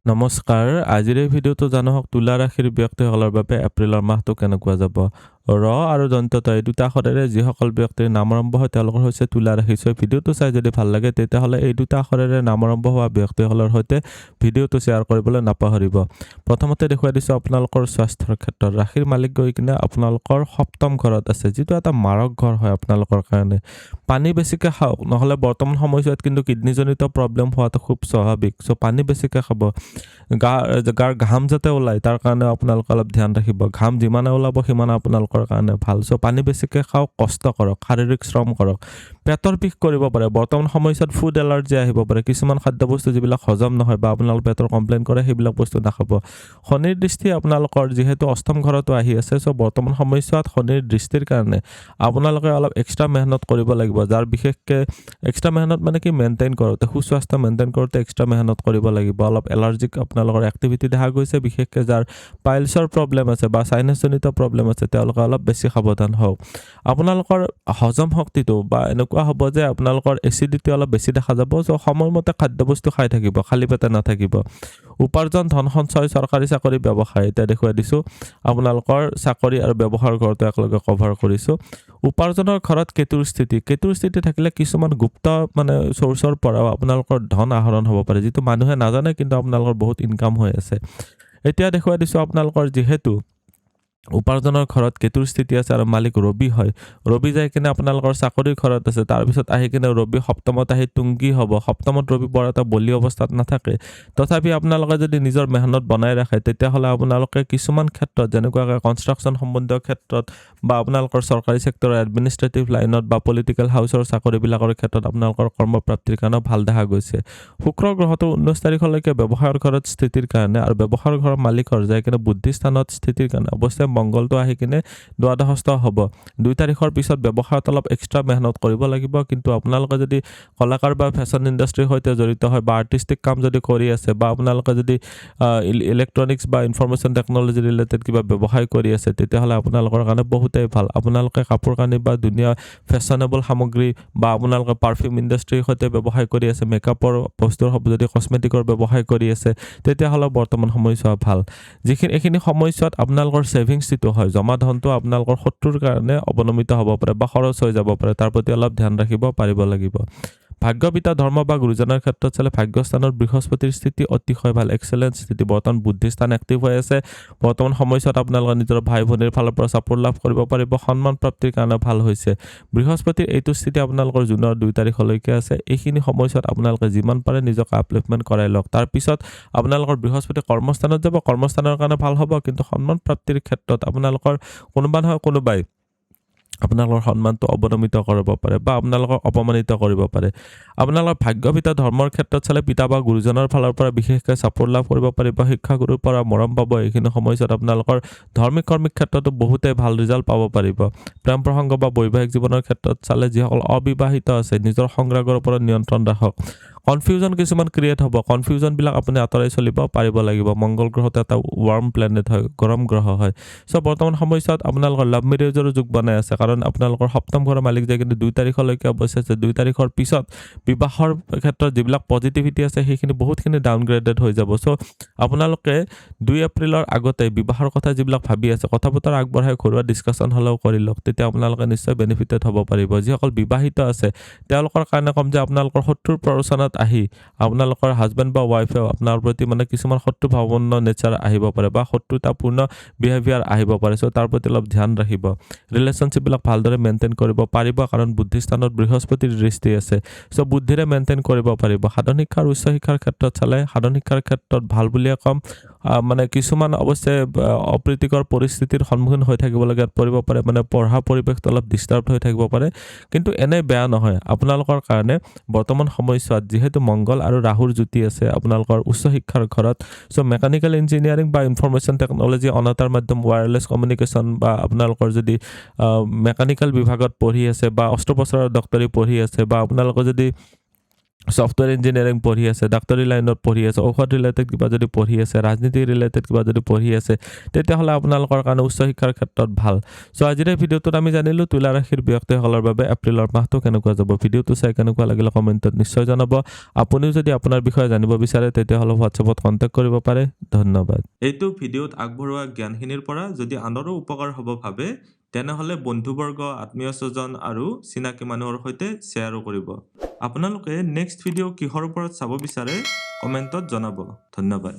নমস্কাৰ। আজিৰ এই ভিডিঅ'টো জানক তুলা ৰাশিৰ ব্যক্তিসকলৰ বাবে এপ্ৰিলৰ মাহটো কেনেকুৱা যাব। আৰু দন্তত এই দুটা আখৰেৰে যিসকল ব্যক্তিৰ নাম আৰম্ভ হয় তেওঁলোকৰ হৈছে তুলা ৰাশি। ভিডিঅ'টো চাই যদি ভাল লাগে তেতিয়াহ'লে এই দুটা আখৰেৰে নাম আৰম্ভ হোৱা ব্যক্তিসকলৰ সৈতে ভিডিঅ'টো শ্বেয়াৰ কৰিবলৈ নাপাহৰিব। প্ৰথমতে দেখুৱাই দিছোঁ আপোনালোকৰ স্বাস্থ্যৰ ক্ষেত্ৰত। ৰাশিৰ মালিক গৈ কিনে আপোনালোকৰ সপ্তম ঘৰত আছে, যিটো এটা মাৰক ঘৰ হয় আপোনালোকৰ কাৰণে। পানী বেছিকৈ খাওক, নহ'লে বৰ্তমান সময়ছোৱাত কিন্তু কিডনীজনিত প্ৰব্লেম হোৱাটো খুব স্বাভাৱিক। পানী বেছিকৈ খাব। গাৰ ঘাম যাতে ওলায় তাৰ কাৰণে আপোনালোকে অলপ ধ্যান ৰাখিব। ঘাম যিমানে ওলাব সিমানে আপোনালোকৰ কাৰণে ভাল। পানী বেছিকৈ খাওক, কষ্ট কৰক, শাৰীৰিক শ্ৰম কৰক। পেটৰ বিষ কৰিব পাৰে। বৰ্তমান সময়ছোৱাত ফুড এলাৰ্জি আহিব পাৰে। কিছুমান খাদ্যবস্তু যিবিলাক হজম নহয় বা আপোনালোকে পেটৰ কমপ্লেইন কৰে সেইবিলাক বস্তু নাখাব। শনিৰ দৃষ্টি আপোনালোকৰ যিহেতু অষ্টম ঘৰতো আহি আছে, বৰ্তমান সময়ছোৱাত শনিৰ দৃষ্টিৰ কাৰণে আপোনালোকে অলপ এক্সট্ৰা মেহনত কৰিব লাগিব। যাৰ বিশেষকৈ এক্সট্ৰা মেহনত মানে কি, মেইনটেইন কৰোঁতে, সুস্বাস্থ্য মেইনটেইন কৰোঁতে এক্সট্ৰা মেহনত কৰিব লাগিব। অলপ এলাৰ্জিক আপোনালোকৰ এক্টিভিটি দেখা গৈছে। বিশেষকৈ যাৰ পাইলছৰ প্ৰব্লেম আছে বা চাইনাছজনিত প্ৰব্লেম আছে তেওঁলোকে অলপ বেছি সাৱধান হওক। আপোনালোকৰ হজম শক্তিটো বা এনেকুৱা হ'ব যে আপোনালোকৰ এচিডিটি অলপ বেছি দেখা যাব। সময়মতে খাদ্যবস্তু খাই থাকিব, খালী পেটে নাথাকিব। উপাৰ্জন, ধন সঞ্চয়, চৰকাৰী চাকৰি, ব্যৱসায়, এতিয়া দেখুৱাই দিছোঁ আপোনালোকৰ চাকৰি আৰু ব্যৱসায়ৰ ঘৰটো একেলগে কভাৰ কৰিছোঁ। উপাৰ্জনৰ ঘৰত কেতুৰ স্থিতি থাকিলে কিছুমান গুপ্ত চ'ৰ্চৰ পৰাও আপোনালোকৰ ধন আহৰণ হ'ব পাৰে, যিটো মানুহে নাজানে কিন্তু আপোনালোকৰ বহুত ইনকাম হৈ আছে। এতিয়া দেখুৱাই দিছোঁ আপোনালোকৰ যিহেতু উপাৰ্জনৰ ঘৰত কেতুৰ স্থিতি আছে আৰু মালিক ৰবি হয়। ৰবি যাই কিনে আপোনালোকৰ চাকৰিৰ ঘৰত আছে, তাৰপিছত আহি কিনে ৰবি সপ্তমত আহি তুংগী হ'ব। সপ্তমত ৰবি বৰ এটা বলি অৱস্থাত নাথাকে। তথাপি আপোনালোকে যদি নিজৰ মেহনত বনাই ৰাখে তেতিয়াহ'লে আপোনালোকে কিছুমান ক্ষেত্ৰত, যেনেকুৱাকৈ কনষ্ট্ৰাকশ্যন সম্বন্ধীয় ক্ষেত্ৰত বা আপোনালোকৰ চৰকাৰী ছেক্টৰৰ এডমিনিষ্ট্ৰেটিভ লাইনত বা পলিটিকেল হাউচৰ চাকৰিবিলাকৰ ক্ষেত্ৰত আপোনালোকৰ কৰ্মপ্ৰাপ্তিৰ কাৰণেও ভাল দেখা গৈছে। শুক্ৰ গ্ৰহটো 19 তাৰিখলৈকে ব্যৱসায়ৰ ঘৰত স্থিতিৰ কাৰণে আৰু ব্যৱসায়ৰ ঘৰৰ মালিকৰ যাই কিনে বুদ্ধিস্থানত স্থিতিৰ কাৰণে অৱশ্যে মংগলটো আহি কিনে দ্বাদশস্থ হ'ব। 2 তাৰিখৰ পিছত ব্যৱসায়ত অলপ এক্সট্ৰা মেহনত কৰিব লাগিব। কিন্তু আপোনালোকে যদি কলাকাৰ বা ফেশ্বন ইণ্ডাষ্ট্ৰীৰ সৈতে জড়িত হয় বা আৰ্টিষ্টিক কাম যদি কৰি আছে বা আপোনালোকে যদি ইলেক্ট্ৰনিক্স বা ইনফৰমেশ্যন টেকন'লজি ৰিলেটেড কিবা ব্যৱসায় কৰি আছে তেতিয়াহ'লে আপোনালোকৰ কাৰণে বহুতেই ভাল। আপোনালোকে কাপোৰ কানি বা ধুনীয়া ফেশ্বনেবল সামগ্ৰী বা আপোনালোকে পাৰফিউম ইণ্ডাষ্ট্ৰীৰ সৈতে ব্যৱসায় কৰি আছে, মেকআপৰ বস্তুৰ যদি কচমেটিকৰ ব্যৱসায় কৰি আছে তেতিয়াহ'লে বৰ্তমান সময়ছোৱা ভাল। এইখিনি সময়ছোৱাত আপোনালোকৰ ছেভিংছ যিটো হয়, জমা ধনটো আপোনালোকৰ শত্ৰুৰ কাৰণে অৱনমিত হ'ব পাৰে বা খৰচ হৈ যাব পাৰে। তাৰ প্ৰতি অলপ ধ্যান ৰাখিব পাৰিব লাগিব। ভাগ্যপিতা ধৰ্ম বা গুৰুজনৰ ক্ষেত্ৰত চালে ভাগ্যস্থানত বৃহস্পতিৰ স্থিতি অতিশয় ভাল, এক্সেলেণ্ট স্থিতি। বৰ্তমান বুদ্ধিস্থান এক্টিভ হৈ আছে। বৰ্তমান সময়ছোৱাত আপোনালোকে নিজৰ ভাই ভনীৰ ফালৰ পৰা ছাপোৰ্ট লাভ কৰিব পাৰিব। সন্মান প্ৰাপ্তিৰ কাৰণে ভাল হৈছে। বৃহস্পতিৰ এইটো স্থিতি আপোনালোকৰ জুনৰ 2 তাৰিখলৈকে আছে। এইখিনি সময়ছোৱাত আপোনালোকে যিমান পাৰে নিজকে আপলিফমেণ্ট কৰাই লওক। তাৰপিছত আপোনালোকৰ বৃহস্পতি কৰ্মস্থানত যাব, কৰ্মস্থানৰ কাৰণে ভাল হ'ব। কিন্তু সন্মান প্ৰাপ্তিৰ ক্ষেত্ৰত আপোনালোকৰ কোনোবা নহয় কোনোবাই আপোনালোকৰ সন্মানটো অৱনমিত কৰিব পাৰে বা আপোনালোকক অপমানিত কৰিব পাৰে। আপোনালোকৰ ভাগ্যপিতা ধৰ্মৰ ক্ষেত্ৰত চালে পিতা বা গুৰুজনৰ ফালৰ পৰা বিশেষকৈ ছাপোৰ্ট লাভ কৰিব পাৰিব। শিক্ষাগুৰুৰ পৰা মৰম পাব। এইখিনি সময়ছোৱাত আপোনালোকৰ ধৰ্মিক কৰ্মিক ক্ষেত্ৰতো বহুতেই ভাল ৰিজাল্ট পাব পাৰিব। প্ৰেম প্ৰসংগ বা বৈবাহিক জীৱনৰ ক্ষেত্ৰত চালে যিসকল অবিবাহিত আছে নিজৰ সংগ্ৰাগৰ ওপৰত নিয়ন্ত্ৰণ ৰাখক। কনফিউজন কিছুমান ক্ৰিয়েট হ'ব। কনফিউজনবিলাক আপুনি আঁতৰাই চলিব পাৰিব লাগিব। মংগল গ্ৰহটো এটা ৱাৰ্ম প্লেনেট হয়, গৰম গ্ৰহ হয়। বৰ্তমান সময়ছোৱাত আপোনালোকৰ লাভ মেৰেজৰো যোগ বনাই আছে, কাৰণ আপোনালোকৰ সপ্তম ঘৰৰ মালিক যায় কিন্তু 2 তাৰিখলৈকে অৱশ্যে আছে। 2 তাৰিখৰ পিছত বিবাহৰ ক্ষেত্ৰত যিবিলাক পজিটিভিটি আছে সেইখিনি বহুতখিনি ডাউনগ্ৰেডেড হৈ যাব। আপোনালোকে 2 এপ্ৰিলৰ আগতে বিবাহৰ কথা যিবিলাক ভাবি আছে কথা বতৰা আগবঢ়াই ঘৰুৱা ডিছকাশ্যন হ'লেও কৰি লওক, তেতিয়া আপোনালোকে নিশ্চয় বেনিফিটেড হ'ব পাৰিব। যিসকল বিবাহিত আছে তেওঁলোকৰ কাৰণে ক'ম যে আপোনালোকৰ শত্ৰুৰ প্ৰৰোচনাত আহি আপোনালোকৰ হাজবেণ্ড বা ৱাইফেও আপোনাৰ প্ৰতি কিছুমান শত্ৰুভাৱাপন্ন নেচাৰ আহিব পাৰে বা শত্ৰুতাপূৰ্ণ বিহেভিয়াৰ আহিব পাৰে। তাৰ প্ৰতি অলপ ধ্যান ৰাখিব। ৰিলেশ্যনশ্বিপবিলাক ভালদৰে মেইনটেইন কৰিব পাৰিব, কাৰণ বুদ্ধিস্থানত বৃহস্পতিৰ দৃষ্টি আছে। বুদ্ধিৰে মেইনটেইন কৰিব পাৰিব। সাধন শিক্ষা আৰু উচ্চ শিক্ষাৰ ক্ষেত্ৰত চালে সাধন শিক্ষাৰ ক্ষেত্ৰত ভাল বুলিয়ে ক'ম। কিছুমান অৱশ্যে অপ্ৰীতিকৰ পৰিস্থিতিৰ সন্মুখীন হৈ থাকিবলগীয়াত পৰিব পাৰে, পঢ়া পৰিৱেশটো অলপ ডিষ্টাৰ্ব হৈ থাকিব পাৰে। কিন্তু এনে বেয়া নহয় আপোনালোকৰ কাৰণে। বৰ্তমান সময়ছোৱাত যিহেতু মংগল আৰু ৰাহুৰ যুতি আছে আপোনালোকৰ উচ্চ শিক্ষাৰ ঘৰত, মেকানিকেল ইঞ্জিনিয়াৰিং বা ইনফৰমেশ্যন টেকন'লজি, অনাতাঁৰ মাধ্যম, ৱায়াৰলেছ কমিউনিকেশ্যন বা আপোনালোকৰ যদি মেকানিকেল বিভাগত পঢ়ি আছে বা অস্ত্ৰোপচাৰৰ ডক্টৰী পঢ়ি আছে বা আপোনালোকে যদি সফটওয়্যাৰ ইঞ্জিনিয়াৰিং পঢ়ি আছে, ডাক্তৰী লাইনত পঢ়ি আছে, ঔষধ ৰিলেটেড কিবা যদি পঢ়ি আছে, ৰাজনীতি ৰিলেটেড কিবা যদি পঢ়ি আছে, তেতিয়াহ'লে আপোনালোকৰ কাৰণে উচ্চ শিক্ষাৰ ক্ষেত্ৰত ভাল। চ' আজিৰ এই ভিডিঅ'টোত আমি জানিলোঁ তুলা ৰাশিৰ ব্যক্তিসকলৰ বাবে এপ্ৰিলৰ মাহটো কেনেকুৱা যাব। ভিডিঅ'টো চাই কেনেকুৱা লাগিলে কমেণ্টত নিশ্চয় জনাব। আপুনিও যদি আপোনাৰ বিষয়ে জানিব বিচাৰে তেতিয়াহ'লে হোৱাটছএপত কণ্টেক্ট কৰিব পাৰে। ধন্যবাদ। এইটো ভিডিঅ'ত আগবঢ়োৱা জ্ঞানখিনিৰ পৰা যদি আনৰো উপকাৰ হ'ব ভাবে তেনেহ'লে বন্ধুবৰ্গ, আত্মীয় স্বজন আৰু চিনাকি মানুহৰ সৈতে শ্বেয়াৰো কৰিব। আপোনালোকে নেক্সট ভিডিঅ' কিহৰ ওপৰত চাব বিচাৰে কমেণ্টত জনাব। ধন্যবাদ।